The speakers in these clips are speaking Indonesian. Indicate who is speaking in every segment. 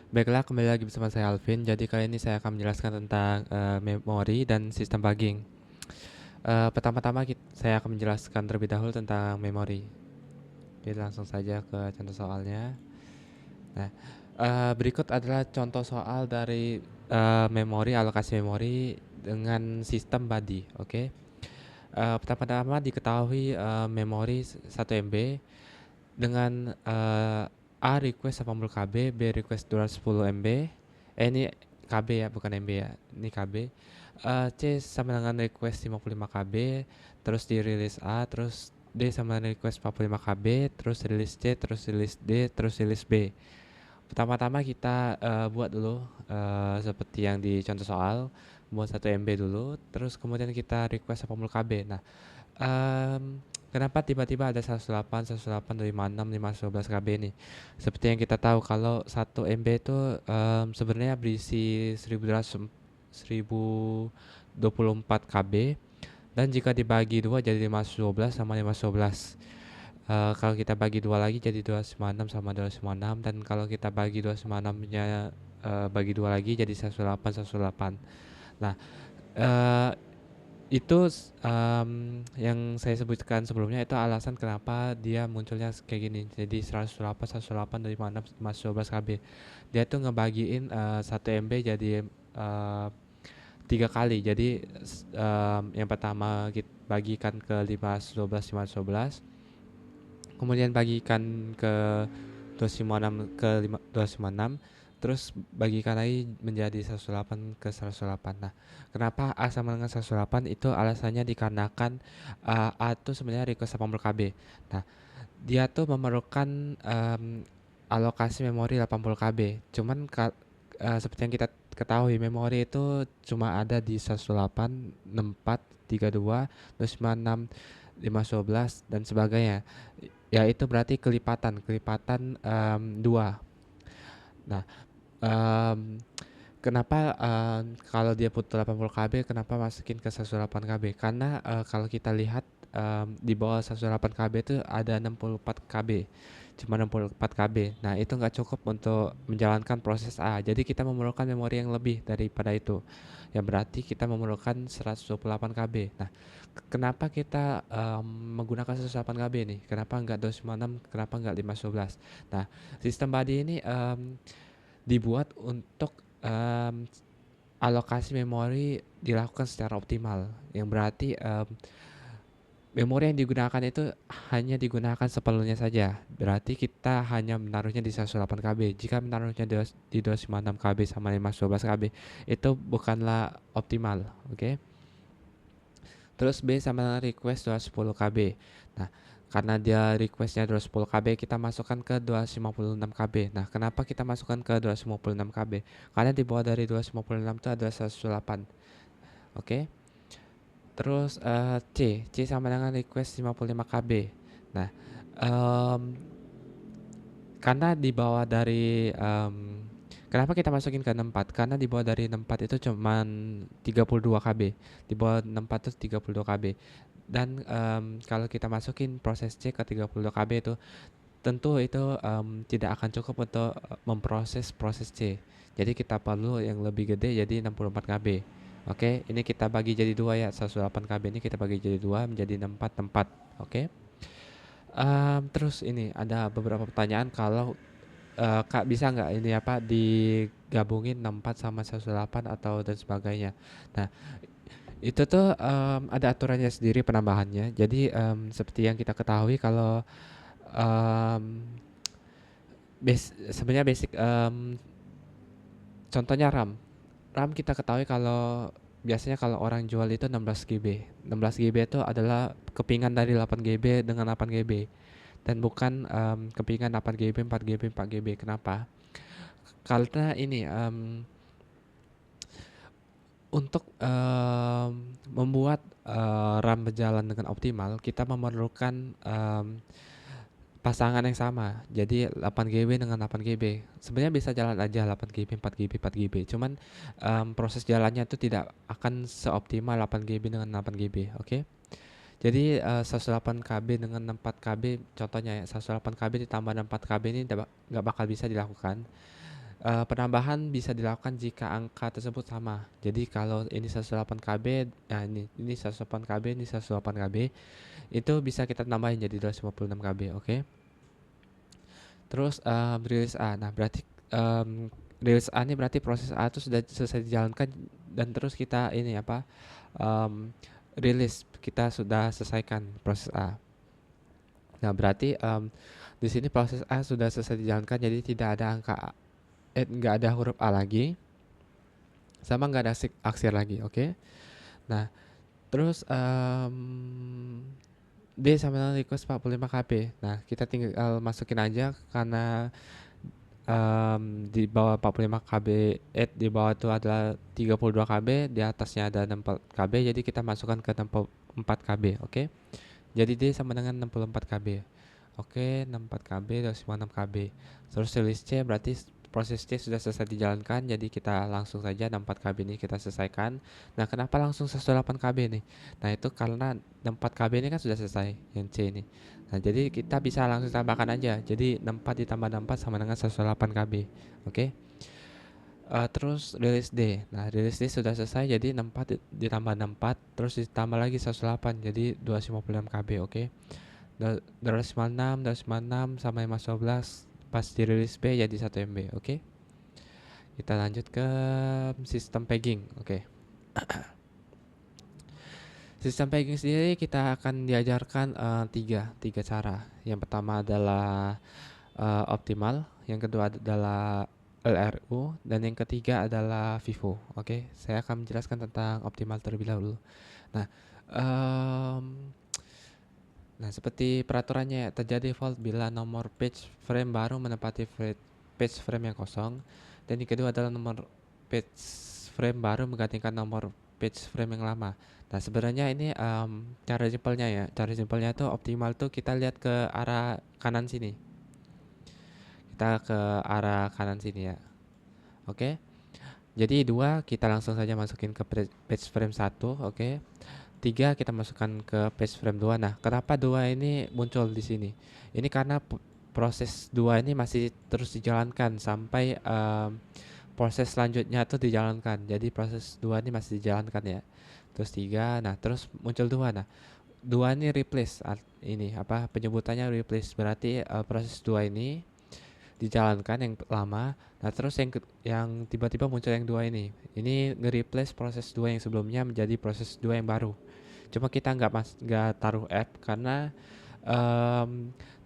Speaker 1: Baiklah, kembali lagi bersama saya Alvin. Jadi kali ini saya akan menjelaskan tentang memori dan sistem bugging. Pertama-tama saya akan menjelaskan terlebih dahulu tentang memori. Jadi langsung saja ke contoh soalnya. Nah, berikut adalah contoh soal dari memori, alokasi memori dengan sistem body. Oke. Pertama-tama diketahui memori 1 MB dengan A request 80 KB, B request 210 MB. Ini KB ya, bukan MB ya. Ini KB. C sama dengan request 55 KB, terus dirilis A, terus D sama dengan request 45 KB, terus rilis C, terus rilis D, terus rilis B. Pertama-tama kita buat dulu seperti yang di contoh soal, buat 1 MB dulu, terus kemudian kita request 80 KB. Nah, kenapa tiba-tiba ada 108, 108, 56, 512 KB nih? Seperti yang kita tahu kalau 1 MB itu sebenarnya berisi 1024 KB, dan jika dibagi dua jadi 512 sama 512. Kalau kita bagi dua lagi jadi 256 sama 256, dan kalau kita bagi 256 nya bagi dua lagi jadi 108, 108. Nah, eh, itu yang saya sebutkan sebelumnya itu alasan kenapa dia munculnya kayak gini. Jadi 108, 108 dari mana masuk 12 KB. Dia tuh ngebagiin 1 MB jadi tiga kali. Jadi yang pertama kita bagikan ke 512, 512. Kemudian bagikan ke 256 ke 256, terus bagikan lagi menjadi 108 ke 108. Nah, kenapa A sama dengan 108? Itu alasannya dikarenakan A itu sebenarnya request 80 KB. Nah, dia tuh memerlukan alokasi memori 80 KB. Cuman seperti yang kita ketahui, memori itu cuma ada di 108, 64, 32, 256, 512 dan sebagainya. Ya itu berarti kelipatan 2. Nah, em, kenapa kalau dia butuh 80 KB, kenapa masukin ke 108 KB? Karena kalau kita lihat di bawah 108 KB itu ada 64 KB, cuma 64 KB. Nah, itu nggak cukup untuk menjalankan proses A. Jadi kita memerlukan memori yang lebih daripada itu. Yang berarti kita memerlukan 128 KB. Nah, kenapa kita menggunakan 108 KB nih? Kenapa nggak 256? Kenapa nggak 512? Nah, sistem body ini dibuat untuk alokasi memori dilakukan secara optimal, yang berarti memori yang digunakan itu hanya digunakan seperlunya saja. Berarti kita hanya menaruhnya di 108 KB. Jika menaruhnya di 256 KB sama 512 KB, itu bukanlah optimal, oke? Terus B sama dengan request 210 KB. Nah, karena dia requestnya 210 KB, kita masukkan ke 256 KB. Nah, kenapa kita masukkan ke 256 KB? Karena di bawah dari 256 itu ada 108. Oke. Terus C sama dengan request 55 KB. Nah, em, karena di bawah dari kenapa kita masukin ke 64? Karena di bawah dari 64 itu cuman 32 KB. Di bawah 64 itu 32 KB. Dan kalau kita masukin proses C ke 32 KB itu, tentu itu tidak akan cukup untuk memproses proses C. Jadi kita perlu yang lebih gede, jadi 64 KB. Oke, ini kita bagi jadi dua ya. 108 KB ini kita bagi jadi dua menjadi 64. Oke. Terus ini ada beberapa pertanyaan, kalau Kak bisa nggak ini apa digabungin 64 sama 108 atau dan sebagainya. Nah, itu tuh ada aturannya sendiri penambahannya. Jadi seperti yang kita ketahui kalau em, sebenarnya basic contohnya RAM. RAM kita ketahui kalau biasanya kalau orang jual itu 16 GB. 16 GB itu adalah kepingan dari 8 GB dengan 8 GB, dan bukan kepingan 8 GB, 4 GB, 4 GB. Kenapa? Karena ini untuk membuat RAM berjalan dengan optimal, kita memerlukan pasangan yang sama. Jadi 8 GB dengan 8 GB. Sebenarnya bisa jalan aja 8 GB, 4 GB, 4 GB. Cuman proses jalannya itu tidak akan seoptimal 8 GB dengan 8 GB, oke? Jadi 108 KB dengan 4 KB, contohnya ya, 108 KB ditambah 4 KB ini nggak bakal bisa dilakukan. Penambahan bisa dilakukan jika angka tersebut sama. Jadi kalau ini 108 KB, nah ini 108 KB, ini 108 KB, itu bisa kita tambahin jadi 256 KB, oke? Terus rilis A. Nah, berarti rilis A ini berarti proses A itu sudah selesai dijalankan dan terus kita ini apa? Rilis kita sudah selesaikan proses A. Nah, berarti di sini proses A sudah selesai dijalankan, jadi tidak ada angka A, nggak ada huruf A lagi, sama nggak ada aksir lagi, oke? Nah, terus D sama dengan request 45 KB. Nah, kita tinggal masukin aja karena di bawah 45 KB, di bawah itu adalah 32 KB, di atasnya ada 64 KB, jadi kita masukkan ke 64 KB, oke? Jadi D sama dengan 64 KB. Oke, 64 KB, 256 KB. Terus rilis C berarti proses C sudah selesai dijalankan, jadi kita langsung saja 64 KB ini kita selesaikan. Nah, kenapa langsung 108 KB nih? Nah, itu karena 64 KB ini kan sudah selesai, yang C ini. Nah, jadi kita bisa langsung tambahkan aja. Jadi 64 ditambah 64 sama dengan 108 KB. Oke. Terus rilis D. Nah, rilis D sudah selesai, jadi 64 ditambah 64, terus ditambah lagi 108, jadi 256 KB, oke. 256, 256 sama 512 pas dirilis B jadi 1 MB, oke. Kita lanjut ke sistem pegging, oke. Sistem pegging sendiri kita akan diajarkan tiga cara. Yang pertama adalah optimal, yang kedua adalah LRU, dan yang ketiga adalah FIFO. Oke, saya akan menjelaskan tentang optimal terlebih dahulu. Nah, seperti peraturannya, terjadi fault bila nomor page frame baru menempati page frame yang kosong, dan yang kedua adalah nomor page frame baru menggantikan nomor page frame yang lama. Nah, sebenarnya ini cara simpelnya ya. Cara simpelnya itu optimal tuh kita lihat ke arah kanan sini. Kita ke arah kanan sini ya. Oke. Jadi 2 kita langsung saja masukin ke page frame 1, oke. 3 kita masukkan ke page frame 2. Nah, kenapa 2 ini muncul di sini? Ini karena proses 2 ini masih terus dijalankan sampai proses selanjutnya tuh dijalankan. Jadi proses 2 ini masih dijalankan ya. Terus 3, nah terus muncul 2. Nah, 2 ini replace, ini apa penyebutannya replace, berarti proses 2 ini dijalankan yang lama. Nah, terus yang tiba-tiba muncul yang 2 ini nge-replace proses 2 yang sebelumnya menjadi proses 2 yang baru. Cuma kita nggak taruh app karena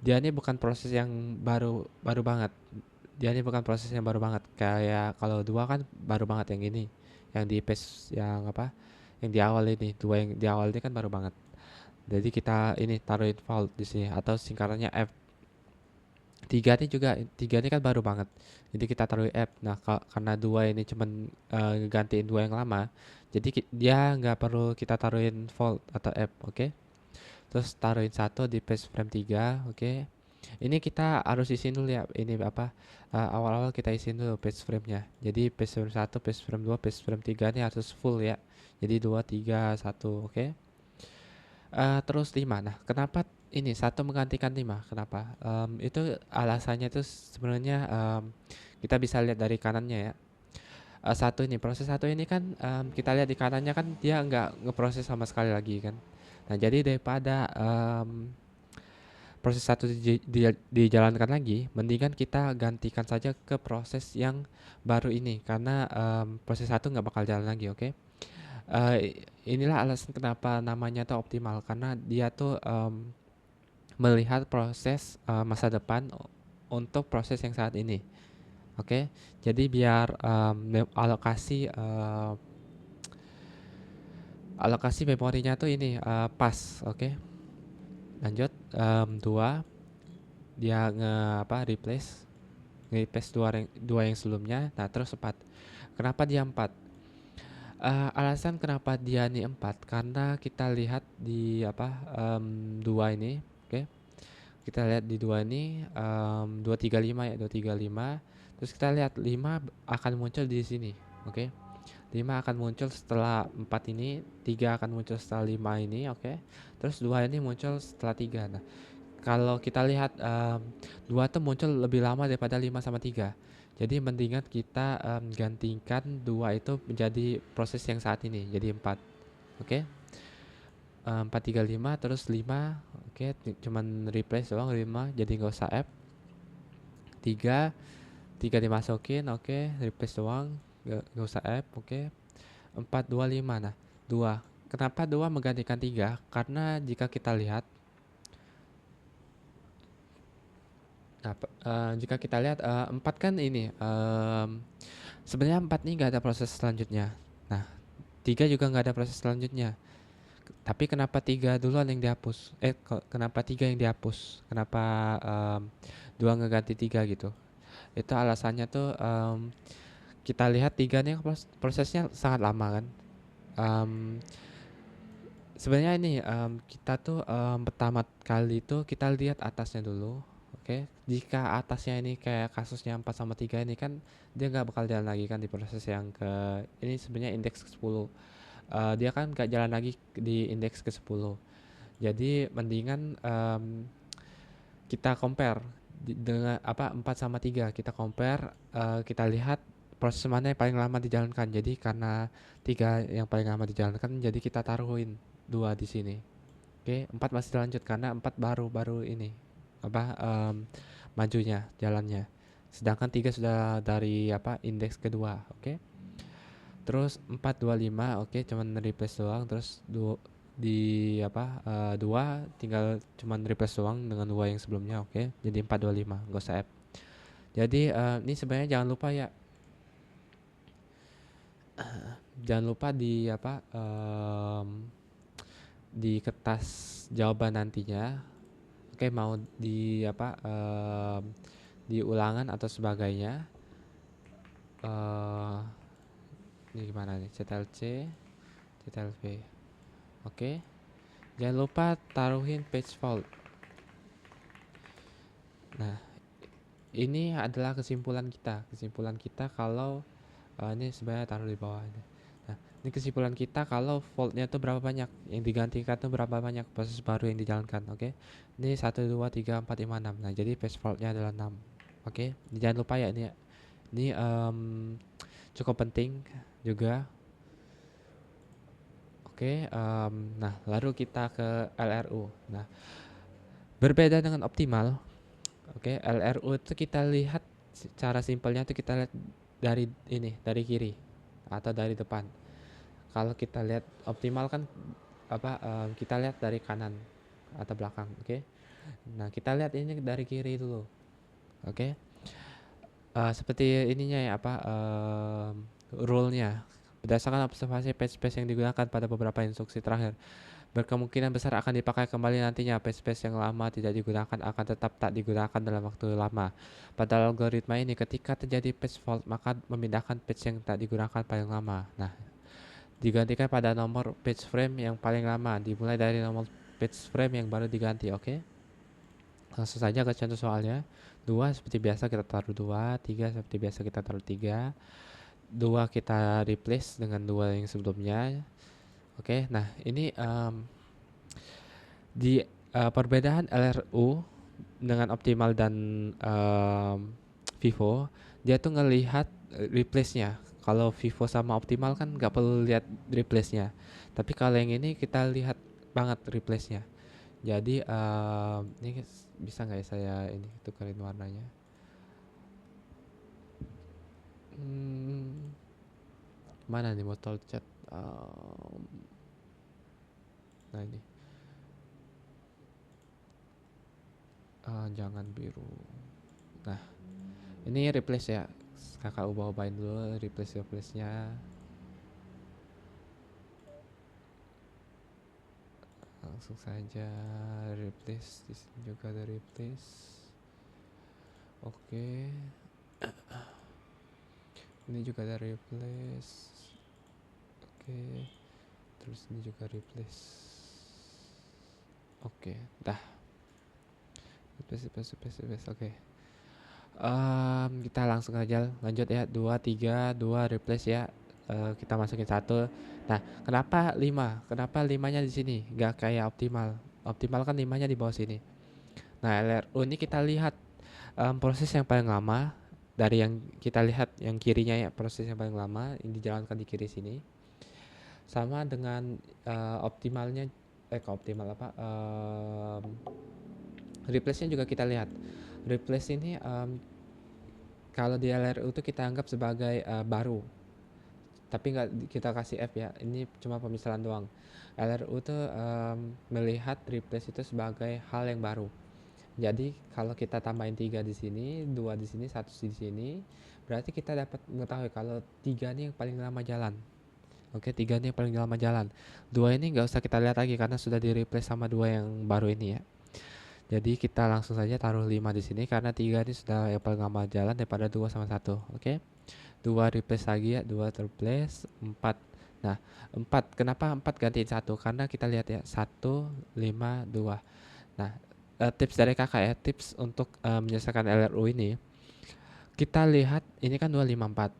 Speaker 1: dia ini bukan proses yang baru banget. Dia ini bukan proses yang baru banget. Kayak kalau 2 kan baru banget yang ini. Yang di page yang apa? Yang di awal ini, 2 yang di awal ini kan baru banget. Jadi kita ini taruhin fault di sini atau singkatannya F. 3 ini kan baru banget. Jadi kita taruh app. Nah, karena 2 ini cuman gantiin 2 yang lama, jadi dia nggak perlu kita taruhin fault atau app, oke. Terus taruhin 1 di page frame 3, oke. Ini kita harus isiin dulu ya, ini apa, awal-awal kita isiin dulu page frame-nya. Jadi page frame 1, page frame 2, page frame 3 ini harus full ya. Jadi 2, 3, 1, oke. Terus 5. Nah, kenapa ini 1 menggantikan 5? Kenapa? Itu alasannya itu sebenarnya kita bisa lihat dari kanannya ya. Satu ini, proses 1 ini kan kita lihat di kanannya kan dia nggak ngeproses sama sekali lagi kan. Nah, jadi daripada proses 1 dijalankan lagi, mendingan kita gantikan saja ke proses yang baru ini karena proses 1 nggak bakal jalan lagi, oke? Inilah alasan kenapa namanya tuh optimal, karena dia tuh melihat proses masa depan untuk proses yang saat ini, oke. Jadi biar alokasi memorinya tuh ini pas, oke. Lanjut 2 dia replace 2 yang sebelumnya. Nah, terus 4. Kenapa dia 4? Alasan kenapa dia nih 4 karena kita lihat di 2 ini, oke. Kita lihat di 2 ini 235 ya, 235. Terus kita lihat 5 akan muncul di sini, oke. 5 akan muncul setelah 4 ini, 3 akan muncul setelah 5 ini, oke. Terus 2 ini muncul setelah 3. Nah, kalau kita lihat 2 tuh muncul lebih lama daripada 5 sama 3. Jadi mendingan kita gantikan 2 itu menjadi proses yang saat ini, jadi 4. Oke. 4 3 5 terus 5. Oke, cuman replace doang 5, jadi nggak usah app. 3 dimasukin, oke, replace doang, nggak usah app. Oke. 4 2 5. Nah, 2. Kenapa 2 menggantikan 3? Karena jika kita lihat jika kita lihat 4 kan ini sebenarnya 4 ini nggak ada proses selanjutnya. Nah, 3 juga nggak ada proses selanjutnya. Tapi kenapa 3 duluan yang dihapus? Kenapa 3 yang dihapus? Kenapa 2 ngeganti 3 gitu? Itu alasannya tuh kita lihat 3 nih prosesnya sangat lama kan. Sebenarnya ini kita tuh pertama kali itu kita lihat atasnya dulu. Oke. Jika atasnya ini kayak kasusnya 4 sama 3 ini kan dia nggak bakal jalan lagi kan di proses yang ke ini sebenarnya indeks ke 10. Dia kan nggak jalan lagi di indeks ke 10. Jadi mendingan kita compare dengan 4 sama 3. Kita compare, kita lihat proses mana yang paling lama dijalankan. Jadi karena 3 yang paling lama dijalankan, jadi kita taruhin 2 di sini. Oke, 4 masih lanjut karena 4 baru ini majunya jalannya. Sedangkan 3 sudah dari indeks kedua. Oke. Terus 4 2 5, oke, cuman replace doang. Terus 2 tinggal cuman replace doang dengan 2 yang sebelumnya. Oke. Jadi 4 2 5, nggak usah app. Jadi ini sebenarnya jangan lupa ya, jangan lupa di kertas jawaban nantinya. Oke, mau di di ulangan atau sebagainya. Ini gimana nih? CTLC, CTLV. Oke. Jangan lupa taruhin page fault. Nah, ini adalah kesimpulan kita. Kesimpulan kita kalau ini sebenarnya taruh di bawah ini. Nah, ini kesimpulan kita kalau faultnya tuh berapa banyak, yang digantikan tuh berapa banyak proses baru yang dijalankan. Oke. Ini 1 2 3 4 5 6. Nah, jadi page faultnya adalah 6. Oke. Jangan lupa ya ini. Ini cukup penting juga. Oke, nah lalu kita ke LRU. Nah, berbeda dengan optimal. Oke, LRU itu kita lihat cara simpelnya itu kita lihat dari ini, dari kiri atau dari depan. Kalau kita lihat optimal kan kita lihat dari kanan atau belakang. Oke. Nah, kita lihat ini dari kiri dulu. Oke. Seperti ininya ya rule-nya. Berdasarkan observasi page-page yang digunakan pada beberapa instruksi terakhir, berkemungkinan besar akan dipakai kembali nantinya. Page-page yang lama tidak digunakan akan tetap tak digunakan dalam waktu lama. Pada algoritma ini, ketika terjadi page fault, maka memindahkan page yang tak digunakan paling lama. Nah, digantikan pada nomor page frame yang paling lama, dimulai dari nomor page frame yang baru diganti. Oke. Langsung saja ke contoh soalnya. 2 seperti biasa kita taruh 2, 3 seperti biasa kita taruh 3. 2 kita replace dengan 2 yang sebelumnya. Oke, nah ini di perbedaan LRU dengan optimal dan Vivo, dia tuh ngelihat replace-nya. Kalau Vivo sama optimal kan nggak perlu lihat replace-nya. Tapi kalau yang ini kita lihat banget replace-nya. Jadi ini bisa nggak ya saya ini tukerin warnanya? Mana nih botol cat? Nah ini jangan biru. Nah ini replace ya, kakak ubah-ubahin dulu replace nya. Langsung saja replace, di sini juga ada replace. Oke. Ini juga ada replace. Oke. Terus ini juga replace. Oke, dah. Replace. Oke. Kita langsung aja lanjut ya. 2 3 2 replace ya. Kita masukin 1. Nah, kenapa 5? Kenapa 5-nya di sini? Gak kayak optimal. Optimal kan 5-nya di bawah sini. Nah, LRU ini kita lihat proses yang paling lama dari yang kita lihat yang kirinya ya, proses yang paling lama ini dijalankan di kiri sini. Sama dengan optimalnya optimal apa replace-nya juga kita lihat. Replace ini kalau di LRU itu kita anggap sebagai baru, tapi nggak kita kasih F ya, ini cuma pemisalan doang. LRU itu melihat replace itu sebagai hal yang baru. Jadi kalau kita tambahin 3 di sini, 2 di sini, 1 di sini, berarti kita dapat mengetahui kalau 3 ini yang paling lama jalan. Oke, 3 ini yang paling lama jalan. 2 ini nggak usah kita lihat lagi karena sudah di replace sama 2 yang baru ini ya. Jadi kita langsung saja taruh 5 di sini karena 3 ini sudah yang paling lama jalan daripada 2 sama 1. Oke. 2 replace lagi ya, 2 replace, 4. Nah, 4 kenapa 4 gantiin 1? Karena kita lihat ya, 1 5 2. Nah, tips dari kakak ya, tips untuk menyelesaikan LRU ini. Kita lihat ini kan 2 5 4.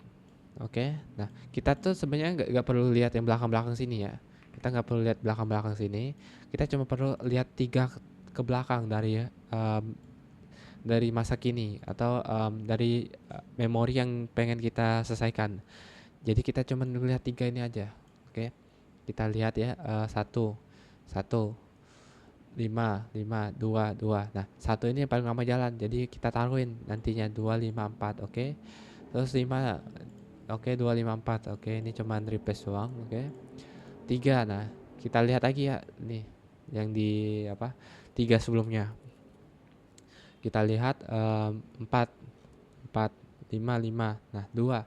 Speaker 1: Oke. Nah, kita tuh sebenarnya nggak perlu lihat yang belakang-belakang sini ya. Kita nggak perlu lihat belakang-belakang sini. Kita cuma perlu lihat 3 ke belakang dari masa kini atau dari memori yang pengen kita selesaikan. Jadi kita cuma lihat 3 ini aja. Oke. Kita lihat ya, 1 1 5 5 2 2. Nah, 1 ini yang paling lama jalan. Jadi kita taruhin nantinya 2 5 4, oke. Terus 5, oke, 2 5 4. Oke, ini cuman replace doang, oke. 3. Nah, kita lihat lagi ya nih yang di 3 sebelumnya. Kita lihat 4 4 5 5. Nah, 2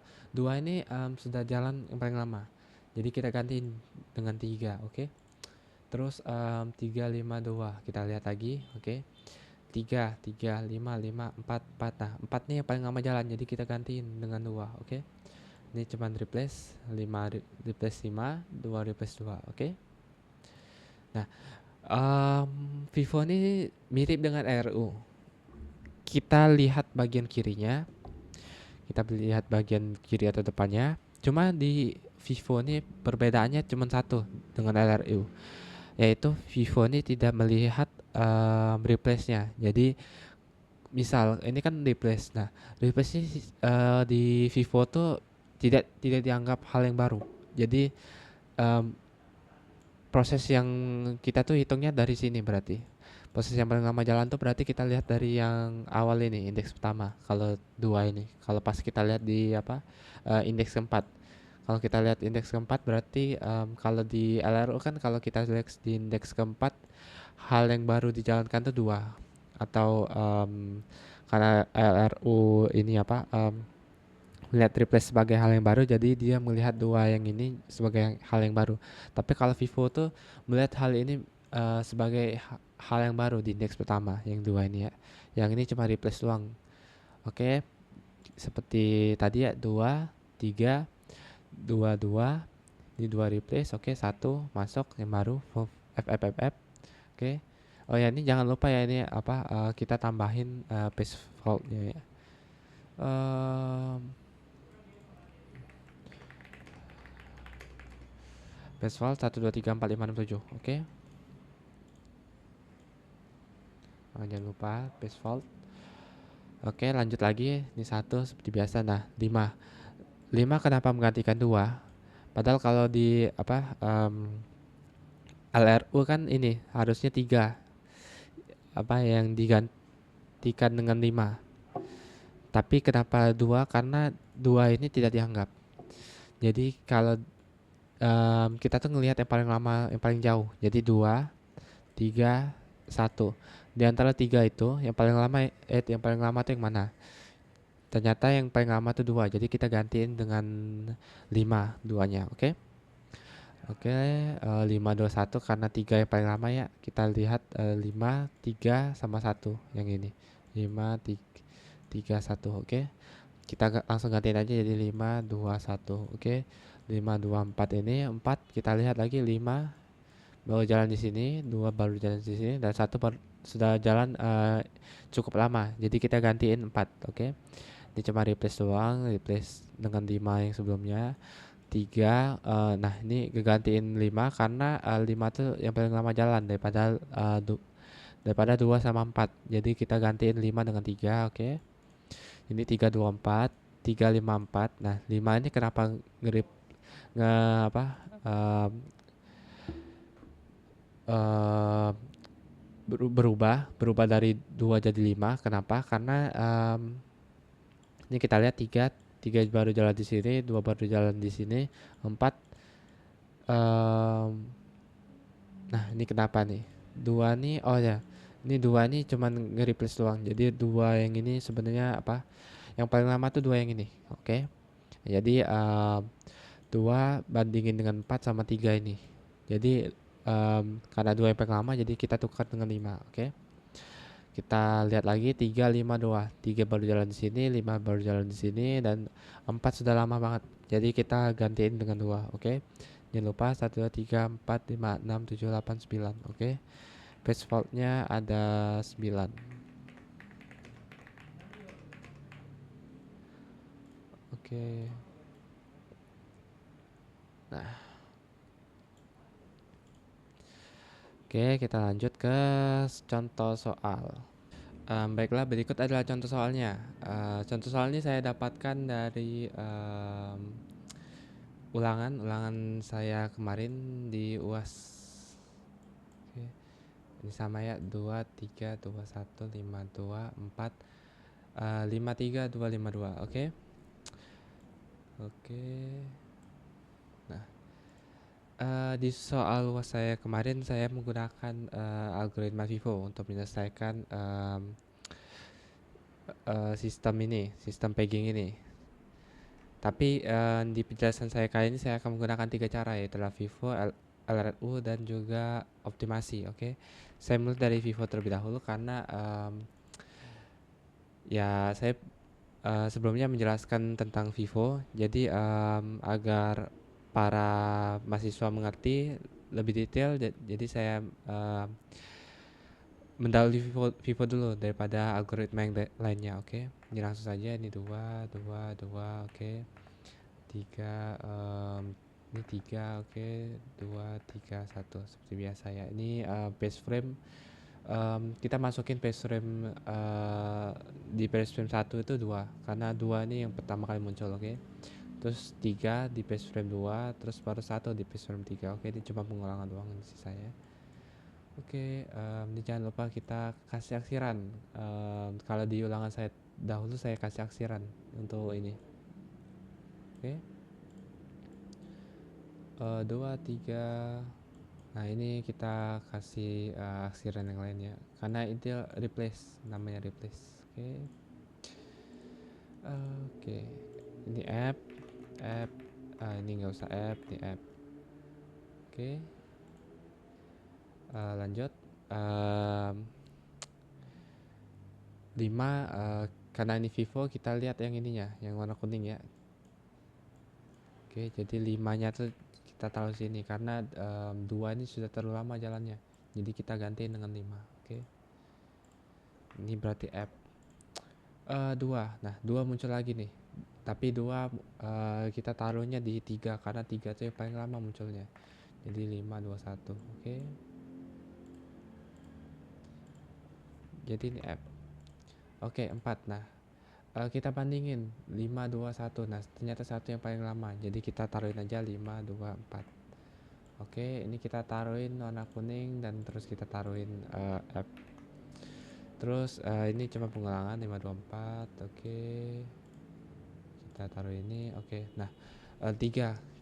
Speaker 1: ini sudah jalan yang paling lama. Jadi kita gantiin dengan 3, oke. Terus 3 5 2. Kita lihat lagi, oke. 3 3 5 5 4 4. Nah, 4 nih yang paling lama jalan. Jadi kita gantiin dengan 2, oke. Ini cuman replace 5 replace 5, 2 replace 2, oke. Nah, Vivo ini mirip dengan RU. Kita lihat bagian kirinya, kita lihat bagian kiri atau depannya. Cuma di Vivo ini perbedaannya cuma satu dengan LRU, yaitu Vivo ini tidak melihat replace-nya. Jadi misal ini kan replace. Nah, replace ini di Vivo tuh tidak dianggap hal yang baru. Jadi proses yang kita tuh hitungnya dari sini berarti. Proses yang paling lama jalan tuh berarti kita lihat dari yang awal ini, indeks pertama. Kalau 2 ini, kalau pas kita lihat di indeks keempat. Kalau kita lihat indeks keempat berarti kalau di LRU kan kalau kita lihat di indeks keempat hal yang baru dijalankan tuh 2. Atau karena LRU ini melihat replace sebagai hal yang baru, jadi dia melihat 2 yang ini sebagai hal yang baru. Tapi kalau Vivo tuh melihat hal ini sebagai hal yang baru di indeks pertama, yang 2 ini ya. Yang ini cuma replace doang. Oke. Seperti tadi ya, 2 3 2 2. Ini 2 replace, oke. 1 masuk yang baru FFFF. Oke. Oh ya, ini jangan lupa ya, ini kita tambahin page fault-nya ya. Page fault 1 2 3 4 5 6 7. Oke. Jangan lupa page fault. Oke, lanjut lagi. Ini 1 seperti biasa. Nah, 5 kenapa menggantikan 2? Padahal kalau di LRU kan ini harusnya 3 yang digantikan dengan 5. Tapi kenapa 2? Karena 2 ini tidak dianggap. Jadi kalau kita tuh ngelihat yang paling lama, yang paling jauh. Jadi 2 3 1. Di antara 3 itu yang paling lama tuh yang mana? Ternyata yang paling lama tuh 2. Jadi kita gantiin dengan 5 2-nya, oke? Oke, 5 2 1 karena 3 yang paling lama ya. Kita lihat 5 3 sama 1 yang ini. 5 3 1, oke. Kita langsung gantiin aja jadi 5 2 1, oke. 5 2 4 ini 4 kita lihat lagi 5 baru jalan di sini, 2 baru jalan di sini, dan 1 sudah jalan cukup lama. Jadi kita gantiin 4, oke. Ini cuma replace doang, replace dengan 5 yang sebelumnya. 3, nah ini gantiin 5 karena 5 tuh yang paling lama jalan daripada 2 sama 4. Jadi kita gantiin 5 dengan 3, oke. Ini 324, 354. Nah, 5 ini kenapa ngerip nge apa? em, em, berubah dari 2 jadi 5. Kenapa? Karena ini kita lihat 3 baru jalan di sini, 2 baru jalan di sini, 4 em, nah, ini kenapa nih? 2 nih, oh ya. Ini 2 nih cuman nge-replace doang. Jadi 2 yang ini sebenarnya apa? Yang paling lama tuh 2 yang ini. Oke. Jadi 2 bandingin dengan 4 sama 3 ini. Jadi karena 2 yang paling lama jadi kita tukar dengan 5. Oke. Kita lihat lagi 3 5 2. 3 baru jalan di sini, 5 baru jalan di sini, dan 4 sudah lama banget. Jadi kita gantiin dengan 2. Oke. Jangan lupa 1 2 3 4 5 6 7 8 9. Oke. Page faultnya ada 9. Oke. Nah, oke, kita lanjut ke contoh soal. Baiklah, berikut adalah contoh soalnya. Contoh soalnya saya dapatkan dari ulangan saya kemarin di UAS. Oke. Ini sama ya, 2 3 2 1 5 2 4 5 3 2 5 2. Oke. Oke. Nah, di soal UAS saya kemarin saya menggunakan algoritma Vivo untuk menyelesaikan sistem ini, sistem pegging ini. Tapi di penjelasan saya kali ini saya akan menggunakan 3 cara, yaitu Vivo, LRU, dan juga optimasi. Oke. Saya mulai dari Vivo terlebih dahulu karena ya saya sebelumnya menjelaskan tentang Vivo. Jadi agar para mahasiswa mengerti lebih detail, jadi saya mendahului Vivo dulu daripada algoritma yang lainnya. Oke. Ini langsung saja, ini 2 2 2. Oke. 3 ini 3. Oke. 2 3 1 seperti biasa ya. Ini base frame, kita masukin base frame di base frame 1 itu 2 karena 2 ini yang pertama kali muncul. Oke. Terus 3 di base frame 2, terus baru 1 di base frame 3. Oke, ini cuma pengulangan doang di sisanya. Oke, ini jangan lupa kita kasih aksiran. Kalau di ulangan saya dahulu saya kasih aksiran untuk ini. Oke. 2 3. Nah, ini kita kasih aksiran yang lain ya. Karena itu replace, namanya replace. Oke. Oke. Ini app, ini nggak usah app, ini app. Oke. Lanjut. 5, karena ini Vivo, kita lihat yang ininya, yang warna kuning ya. Oke, jadi 5-nya tuh kita taruh sini karena 2 ini sudah terlalu lama jalannya. Jadi kita gantiin dengan 5. Oke. Ini berarti app 2. Nah, 2 muncul lagi nih. Tapi 2 kita taruhnya di 3 karena 3 itu yang paling lama munculnya. Jadi 5 2 1. Oke. Jadi ini app. Oke, 4. Nah, kita bandingin 5 2 1. Nah, ternyata 1 yang paling lama. Jadi kita taruhin aja 5 2 4. Oke, ini kita taruhin warna kuning dan terus kita taruhin app. Terus ini cuma pengulangan 5 2 4. Oke. Kita taruh ini. Oke. Nah, 3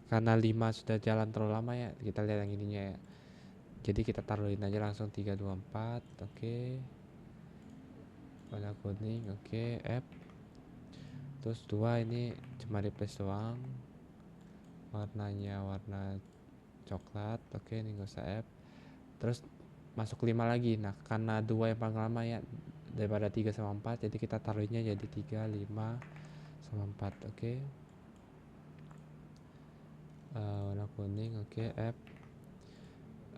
Speaker 1: karena 5 sudah jalan terlalu lama ya. Kita lihat yang ininya ya. Jadi kita taruhin aja langsung 3 2 4. Oke. Warna kuning. Oke, app. Terus 2 ini cuma replace doang. Warnanya warna coklat. Oke, ini nggak usah app. Terus masuk 5 lagi. Nah, karena 2 yang paling lama ya daripada 3 sama 4, jadi kita taruhnya jadi 3 5 sama 4. Oke. Warna kuning. Oke, app.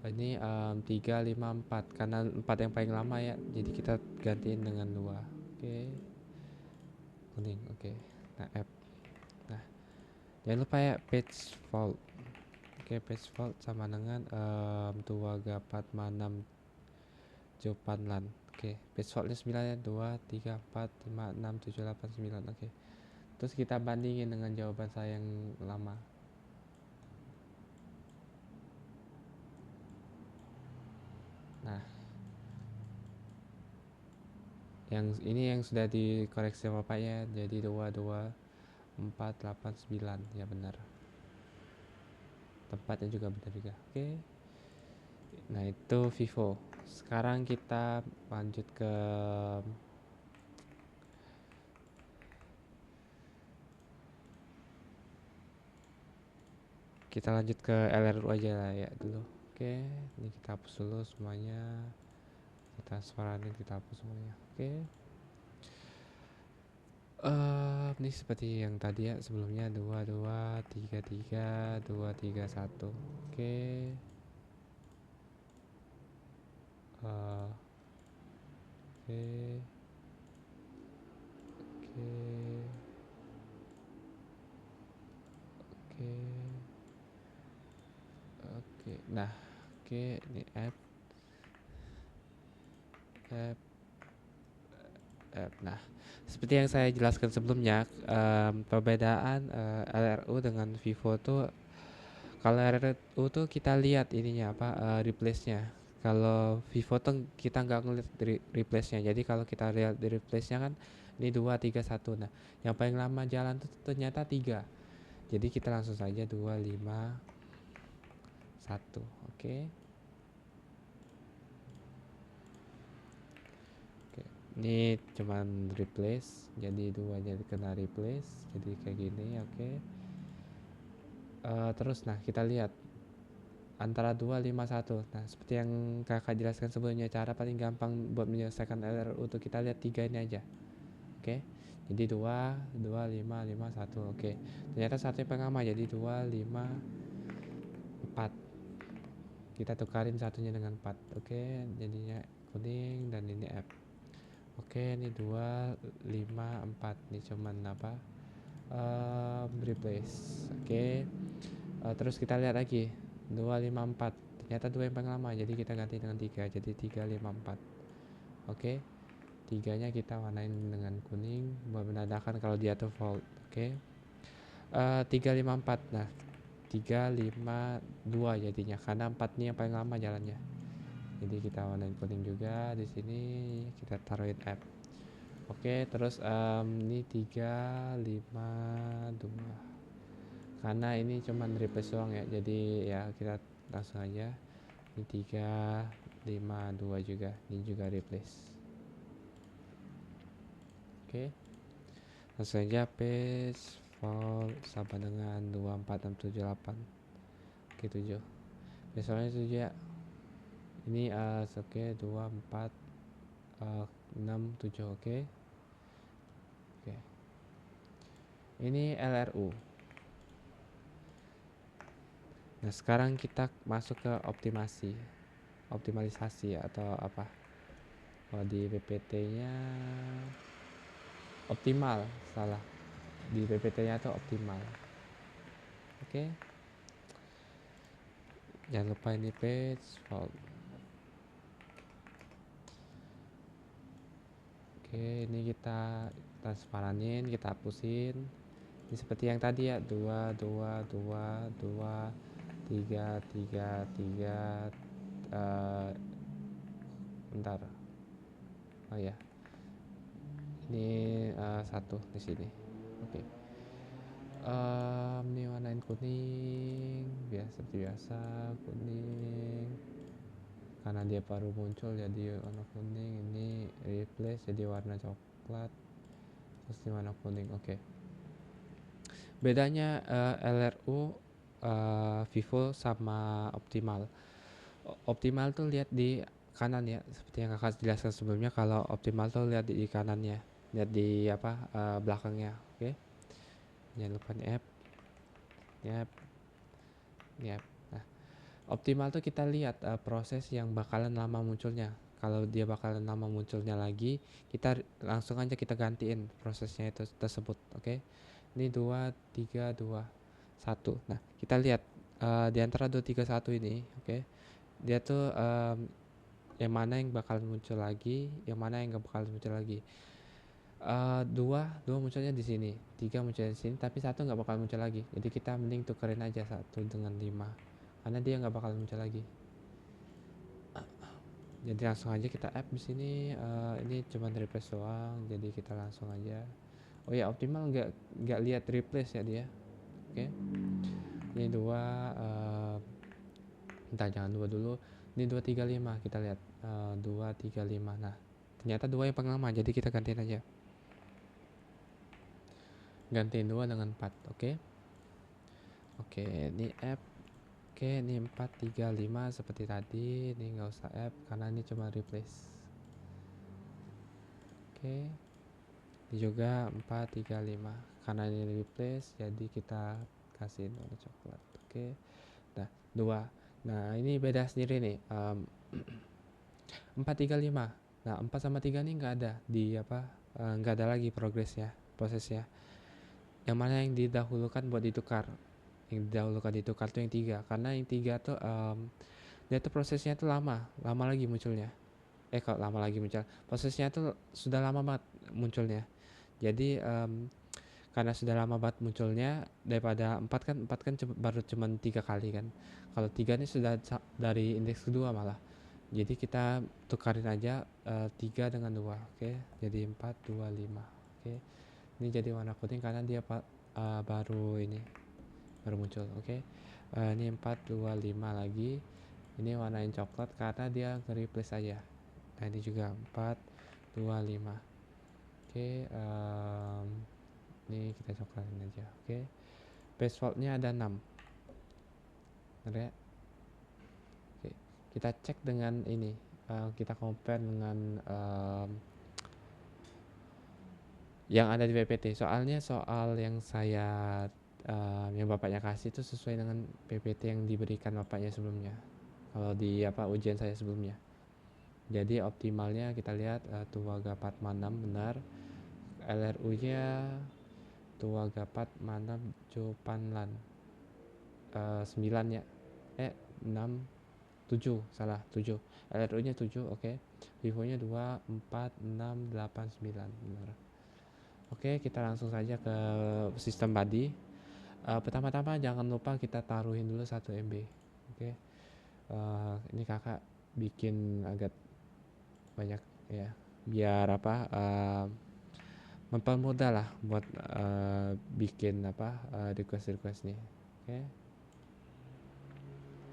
Speaker 1: Ini 3 5 4 karena 4 yang paling lama ya, jadi kita gantiin dengan 2. Oke. Kuning. Oke. Nah, app. Nah, jangan lupa ya page fault. Oke, page fault sama dengan 2 4 6 Jopanlan. Oke, page faultnya 9 ya, 2, 3, 4, 5, 6, 7, 8, 9. Oke. Terus kita bandingin dengan jawaban saya yang lama. Nah, yang ini yang sudah dikoreksi sama Pak ya, jadi 2, 2, 4, 8, 9. Ya benar. Tempatnya juga benar juga. Oke. Nah, itu Vivo. Sekarang kita lanjut ke LRU aja lah ya dulu. Oke, ini kita hapus dulu semuanya. Kita transparan, kita hapus semuanya. Oke. Ini seperti yang tadi ya sebelumnya, 2, 2, 3, 3, 2, 3, 1. Oke. Oke. Oke. Oke. Oke. Nah, oke, ini app. Nah, seperti yang saya jelaskan sebelumnya, perbedaan LRU dengan Vivo tuh, kalau LRU tuh kita lihat ininya apa, replace-nya. Kalau Vivo tuh kita nggak ngeliat replace-nya. Jadi kalau kita lihat di replace-nya kan ini 2, 3, 1. Nah, yang paling lama jalan tuh ternyata 3. Jadi kita langsung saja 2, 5, 1. Oke. Ini cuman replace, jadi 2-nya kena replace, jadi kayak gini. Oke. Terus nah kita lihat antara 2, 5, 1. Nah, seperti yang kakak jelaskan sebelumnya, cara paling gampang buat menyelesaikan LRU itu kita lihat 3 ini aja. Oke. Jadi 2, 2, 5, 5, 1. Oke. Ternyata satunya pengama, jadi 2, 5, 4. Kita tukarin satunya dengan 4. Oke, jadinya kuning dan ini F. Oke, ini 2, 5, 4. Ini cuman apa? Replace. Oke. Terus kita lihat lagi 2, 5, 4. Ternyata 2 yang paling lama, jadi kita ganti dengan 3. Jadi 3, 5, 4. Oke. 3-nya kita warnain dengan kuning buat menandakan kalau dia tuh fault. Oke. 3, 5, 4. Nah, 3, 5, 2 jadinya karena 4 ini yang paling lama jalannya. Jadi kita warnain kuning juga di sini, kita taruhin F. Oke, terus ini 3, 5, 2. Karena ini cuman replace doang ya, jadi ya kita langsung aja. Ini 3, 5, 2 juga, ini juga replace. Oke, langsung aja paste fault sama dengan 2, 4, 6, 7, 8. Oke, 7. Misalnya 7 ya. Ini oke, 2, 4, 6, 7. Oke. Oke. Ini LRU. Nah, sekarang kita masuk ke optimalisasi atau apa? Kalau di PPT-nya optimal, salah. Di PPT-nya tuh optimal. Oke. Jangan lupa ini page fault. Oke, ini kita transparanin, kita hapusin. Ini seperti yang tadi ya, 2, 2, 2, 2, 3, 3, 3. Bentar. Oh ya. Ini 1 di sini. Oke. Ini warnain kuning, seperti biasa kuning. Karena dia baru muncul jadi warna kuning. Ini replace jadi warna coklat. Terus ini warna kuning. Oke. Bedanya LRU, Vivo sama Optimal. Optimal tuh lihat di kanan ya, seperti yang kakak jelaskan sebelumnya. Kalau Optimal tuh lihat di kanannya, lihat di apa, belakangnya. Oke. Jangan lupa nih app. Nah, Optimal tuh kita lihat proses yang bakalan lama munculnya. Kalau dia bakalan lama munculnya lagi, kita langsung aja kita gantiin prosesnya itu tersebut. Oke. Ini 2, 3, 2, 1. Nah, kita lihat di antara 2, 3, 1 ini, oke. Dia tuh yang mana yang bakal muncul lagi, yang mana yang gak bakal muncul lagi. Dua munculnya di sini, 3 munculnya di sini, tapi 1 nggak bakal muncul lagi. Jadi kita mending tukerin aja 1 dengan 5 karena dia nggak bakal muncul lagi. Jadi langsung aja kita add di sini. Ini cuma replace doang, jadi kita langsung aja. Oh ya, optimal nggak lihat replace ya dia. Oke. Ini 2, entah jangan 2 dulu. Ini 2 3 5 kita lihat. 2 3 5. Nah, ternyata 2 yang paling lama, jadi kita gantiin aja. Gantiin 2 dengan 4, oke. Oke, ini app. Oke, ini 4 3 5 seperti tadi. Ini nggak usah app karena ini cuma replace. Oke. Ini juga 4 3 5 karena ini replace, jadi kita kasih warna coklat. Oke. Nah, 2. Nah, ini beda sendiri nih. 4 3 5. Nah, 4 sama 3 nih nggak ada di nggak ada lagi prosesnya. Yang mana yang didahulukan buat ditukar? Yang didahulukan ditukar tuh yang 3, karena yang 3 tuh dia tuh prosesnya tuh lama lagi munculnya. Kalau lama lagi muncul, prosesnya tuh sudah lama banget munculnya. Jadi karena sudah lama banget munculnya, daripada 4 kan baru cuman 3 kali kan. Kalau 3 ini sudah dari indeks kedua malah. Jadi kita tukarin aja 3 dengan 2, oke. Jadi 4 2 5. Oke. Ini jadi warna kuning karena dia baru muncul, oke. Ini 4 2 5 lagi. Ini warnain coklat karena dia nge-replace aja. Nah, ini juga 4 2 5. Oke, ini kita coklatin aja, oke. Passwordnya ada 6. Bener ya? Oke, kita cek dengan ini. Kita compare dengan yang ada di PPT. Soalnya soal yang yang bapaknya kasih itu sesuai dengan PPT yang diberikan bapaknya sebelumnya. Kalau di ujian saya sebelumnya. Jadi optimalnya kita lihat Tuaga Patmanam benar. LRU-nya Tuaga Patmanam Jopanlan 9 ya. 6 7 salah 7. LRU-nya 7, oke. Vivo-nya 2 4 6 8 9 benar. Oke, kita langsung saja ke sistem body. Pertama-tama jangan lupa kita taruhin dulu 1 MB. Oke. Ini kakak bikin agak banyak ya, biar mempermudah lah buat bikin request nih. Oke.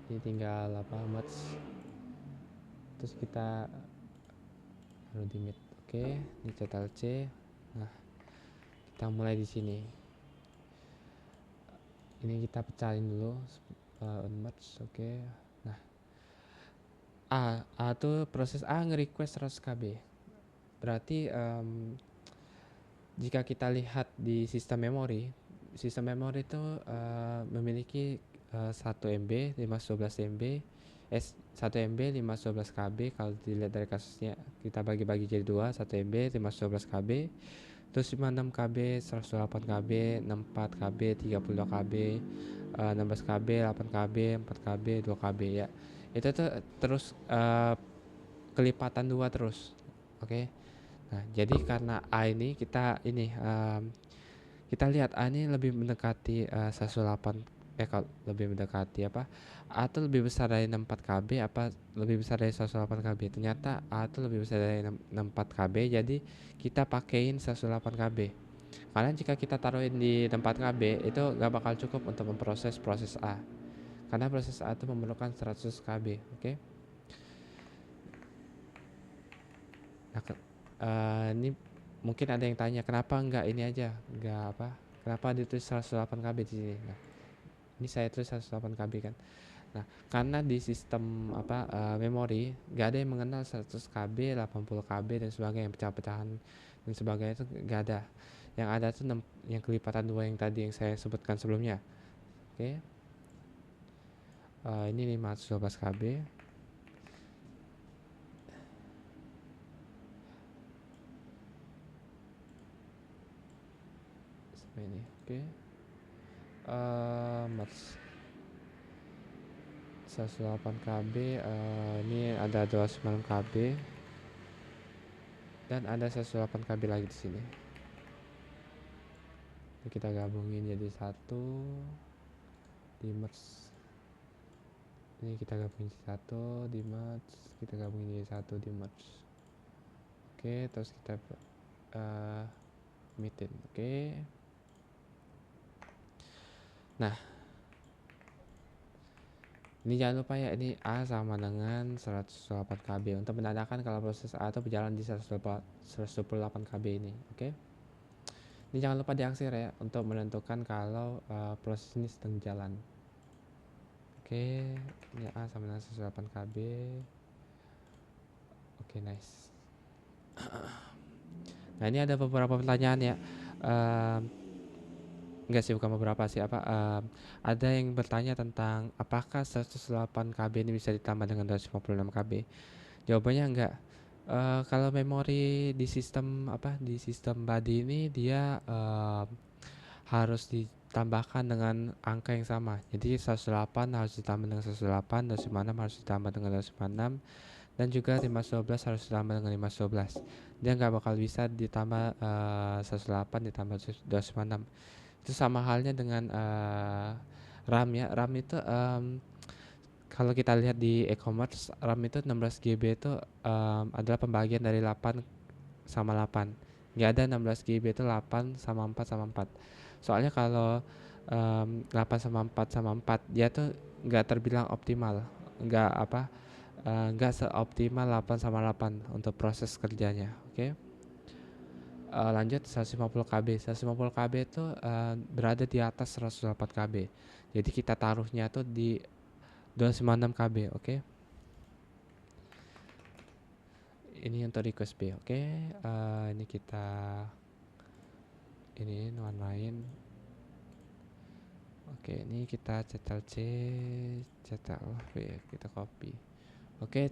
Speaker 1: Ini tinggal merge, terus kita taruh di mid. Oke, ini Ctrl C. Nah, kita mulai di sini. Ini kita pecahin dulu unmerge, oke. Nah, A tuh proses A nge-request 100 KB. Berarti jika kita lihat di sistem memori itu memiliki 1 MB 512 MB 1 MB 512 KB. Kalau dilihat dari kasusnya, kita bagi-bagi jadi 2, 1 MB 512 KB, terus 56 KB 108 KB 64 KB 32 KB 16 KB 8 KB 4 KB 2 KB ya. Itu tuh terus kelipatan 2 terus, oke. Nah, jadi karena A ini kita lihat A ini lebih mendekati 108, kalau lebih mendekati A itu lebih besar dari 64 KB apa lebih besar dari 108 KB. Ternyata A itu lebih besar dari 64 KB, jadi kita pakein 108 KB. Karena jika kita taruhin di 4 KB itu gak bakal cukup untuk memproses proses A, karena proses A itu memerlukan 100 KB, oke. Nah, ini mungkin ada yang tanya kenapa enggak ini aja, kenapa ditulis 108 KB di sini. Nah, ini saya tulis 108 KB kan. Nah, karena di sistem memori nggak ada yang mengenal 100 KB, 80 KB dan sebagainya, pecah-pecahan dan sebagainya itu nggak ada. Yang ada tuh yang kelipatan 2 yang tadi yang saya sebutkan sebelumnya. Oke. Ini 512 KB. Sampai ini, oke. Merge. 108 KB, ini ada 296 KB dan ada 108 KB lagi di sini. Ini kita gabungin jadi satu, di merge. Ini kita gabungin jadi satu, di merge. Kita gabungin jadi satu, di merge. Oke, terus kita mitin. Oke. Nah, ini jangan lupa ya, ini A sama dengan 128 KB untuk menandakan kalau proses A itu berjalan di 128 KB ini. Oke. Ini jangan lupa diaksir ya untuk menentukan kalau proses ini sedang jalan. Oke, ini A sama dengan 128 KB. Oke, nice. Nah, ini ada beberapa pertanyaan ya. Enggak sih, bukan beberapa sih, ada yang bertanya tentang apakah 108 KB ini bisa ditambah dengan 256 KB. Jawabannya enggak. Kalau memori di sistem body ini dia harus ditambahkan dengan angka yang sama. Jadi 108 harus ditambah dengan 108, 256 harus ditambah dengan 256, dan juga 512 harus ditambah dengan 512. Dia nggak bakal bisa ditambah 108 ditambah 256. Itu sama halnya dengan RAM ya. RAM itu kalau kita lihat di e-commerce, RAM itu 16 GB itu adalah pembagian dari 8 sama 8. Nggak ada 16 GB itu 8 sama 4 sama 4. Soalnya kalau 8 sama 4 sama 4 dia tuh nggak terbilang optimal. Nggak seoptimal 8 sama 8 untuk proses kerjanya. Oke. Lanjut 150 KB. 150 KB itu berada di atas 108 KB. Jadi kita taruhnya tuh di 256 KB, oke. Ini untuk request B, oke. Ini kita warnain. Oke, ini kita cetal C, cetal V, kita copy. Oke,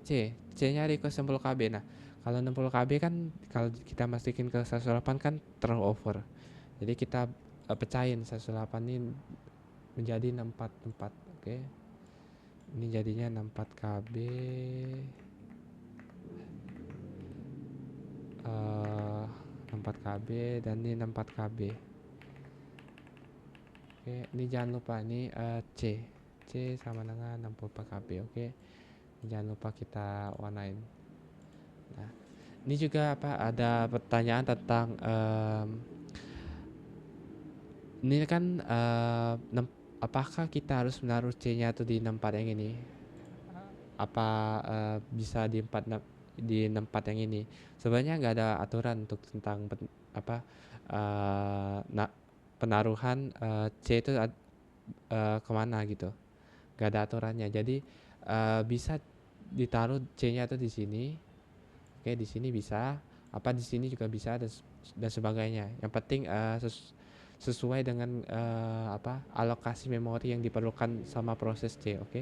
Speaker 1: C-nya request 60 KB. Nah, kalau 60 KB kan kalau kita masukin ke 108 kan terlalu over. Jadi kita pecahin 108 ini menjadi 64, oke. Ini jadinya 64 KB. 64 KB dan ini 64 KB. Oke, ini jangan lupa ini C sama dengan 64 KB, oke. Jangan lupa kita warnain. Nah, ini juga ada pertanyaan tentang ini kan apakah kita harus menaruh C-nya tuh di 64 yang ini? Apa bisa di 64 yang ini? Sebenarnya nggak ada aturan untuk tentang penaruhan C itu kemana gitu. Nggak ada aturannya. Jadi bisa ditaruh C-nya tuh di sini. Oke, di sini bisa. Di sini juga bisa dan sebagainya. Yang penting sesuai dengan alokasi memori yang diperlukan sama proses C, oke.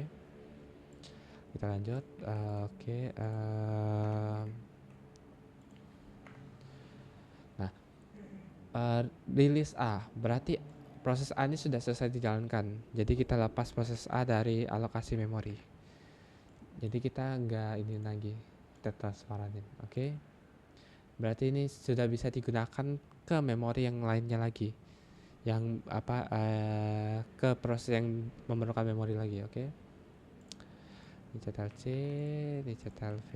Speaker 1: Kita lanjut. Oke. Nah, rilis A berarti proses A ini sudah selesai dijalankan. Jadi kita lepas proses A dari alokasi memori. Jadi kita nggak ini lagi, kita transparan, oke. Berarti ini sudah bisa digunakan ke memori yang lainnya lagi, yang ke proses yang memerlukan memori lagi, oke. Ini cetal C, ini cetal V.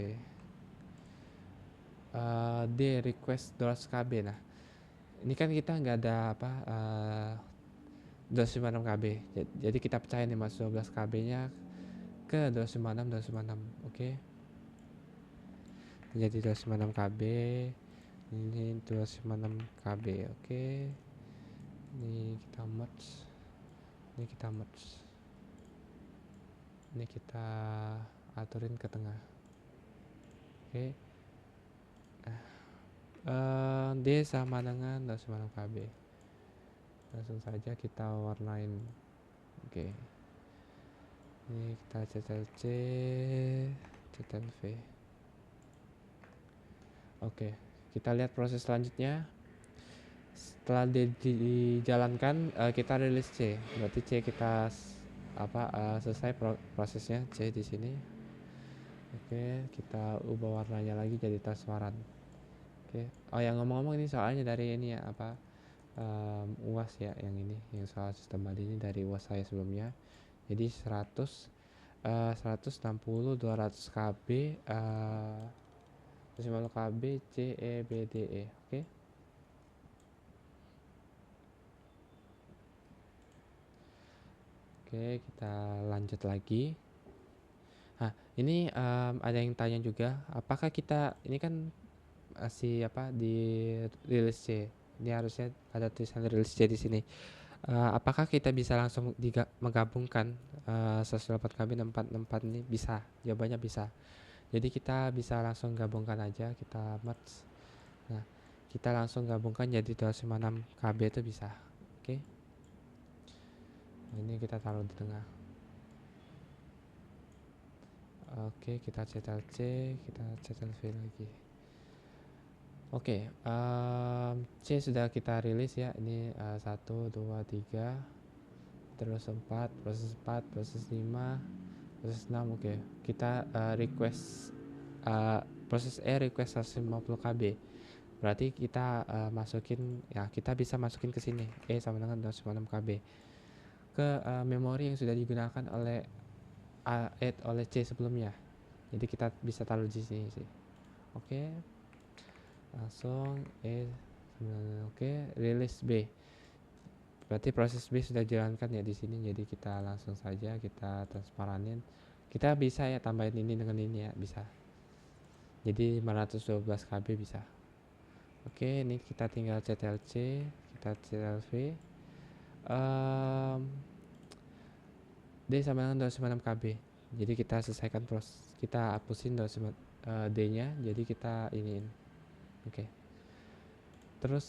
Speaker 1: D request 200 KB. Nah, ini kan kita nggak ada 256 KB. Jadi kita pecahin 512 KB nya ke 256, oke. Jadi 256 KB, ini 256 KB, oke. Ini kita merge, ini kita aturin ke tengah, oke. D sama dengan 256 KB. Langsung saja kita warnain, oke. Ini kita cetal C, cetal V. Oke, kita lihat proses selanjutnya. Setelah dijalankan, kita rilis C. Berarti C kita selesai prosesnya C di sini. Oke, kita ubah warnanya lagi jadi transparan. Oke. Oh, yang ngomong-ngomong ini soalnya dari ini ya UAS ya, yang ini yang soal sistem body ini dari UAS saya sebelumnya. Jadi 160 200 KB 150 KB C E B D E. Oke. Oke, kita lanjut lagi. Nah, ini ada yang tanya juga, apakah kita ini kan masih di rilis C. Ini harusnya ada tulisan rilis C di sini. Apakah kita bisa langsung menggabungkan 108 KB dan 464 ini? Bisa, jawabannya bisa. Jadi kita bisa langsung gabungkan aja, kita merge. Nah, kita langsung gabungkan jadi 256 KB itu bisa. Oke. Nah, ini kita taruh di tengah. Oke, kita Ctrl C, kita Ctrl V lagi. Oke, C sudah kita rilis ya. Ini 1, 2, 3, terus 4, proses 4, proses 5, proses 6. Oke, kita request proses E request 150 KB. Berarti kita masukin ya, kita bisa masukin ke sini E sama dengan 256 KB ke memori yang sudah digunakan oleh oleh C sebelumnya. Jadi kita bisa taruh di sini sih. Oke. Langsung oke, release B. Berarti proses B sudah dijalankan ya di sini. Jadi kita langsung saja kita transparanin. Kita bisa ya tambahin ini dengan ini ya, bisa. Jadi 512 KB bisa. Oke, ini kita tinggal Ctrl C, kita Ctrl V. D sama dengan 256 KB. Jadi kita selesaikan proses, kita hapusin D-nya, jadi kita iniin. Oke. Terus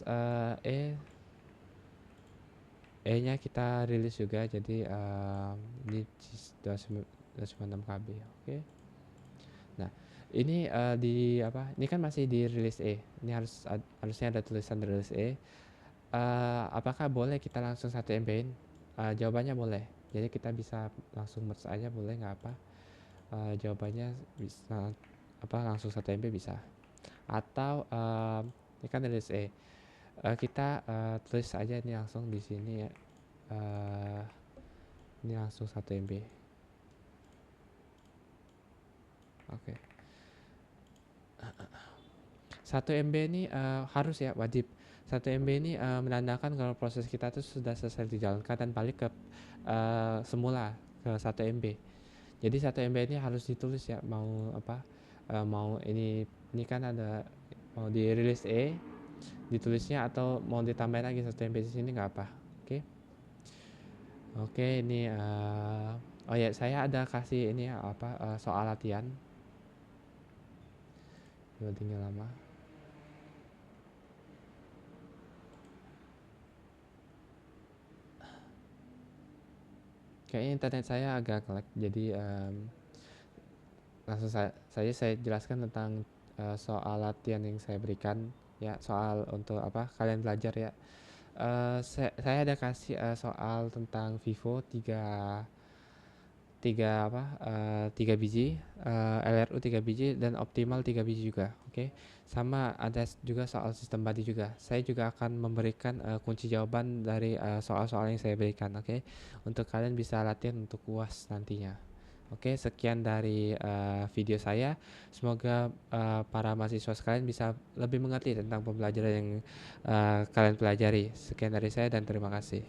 Speaker 1: E-nya kita rilis juga, jadi ini 256 KB. Oke. Nah, ini ini kan masih di rilis E. Ini harusnya ada tulisan rilis E. Apakah boleh kita langsung 1 MB-in? Jawabannya boleh. Jadi kita bisa langsung merge aja, boleh, nggak apa. Jawabannya bisa langsung 1 MB bisa. Atau ini kan rilis E. Kita tulis aja ini langsung di sini ya. Ini langsung 1 MB. Oke. 1 MB ini harus ya, wajib. 1 MB ini menandakan kalau proses kita tuh sudah selesai dijalankan dan balik ke semula ke 1 MB. Jadi 1 MB ini harus ditulis ya, mau ini kan ada mau dirilis E ditulisnya atau mau ditambahin lagi 1 MB di sini nggak apa. Oke. Oke, ini oh ya, saya ada kasih ini soal latihan. Loadingnya lama. Kayaknya internet saya agak lag, jadi langsung saya jelaskan tentang soal latihan yang saya berikan ya, soal untuk kalian belajar ya. Saya ada kasih soal tentang Vivo 3 biji, LRU 3 biji dan optimal 3 biji juga. Oke. Sama ada juga soal sistem body juga. Saya juga akan memberikan kunci jawaban dari soal-soal yang saya berikan, oke. Untuk kalian bisa latihan untuk UAS nantinya. Oke, sekian dari video saya. Semoga para mahasiswa sekalian bisa lebih mengerti tentang pembelajaran yang kalian pelajari. Sekian dari saya dan terima kasih.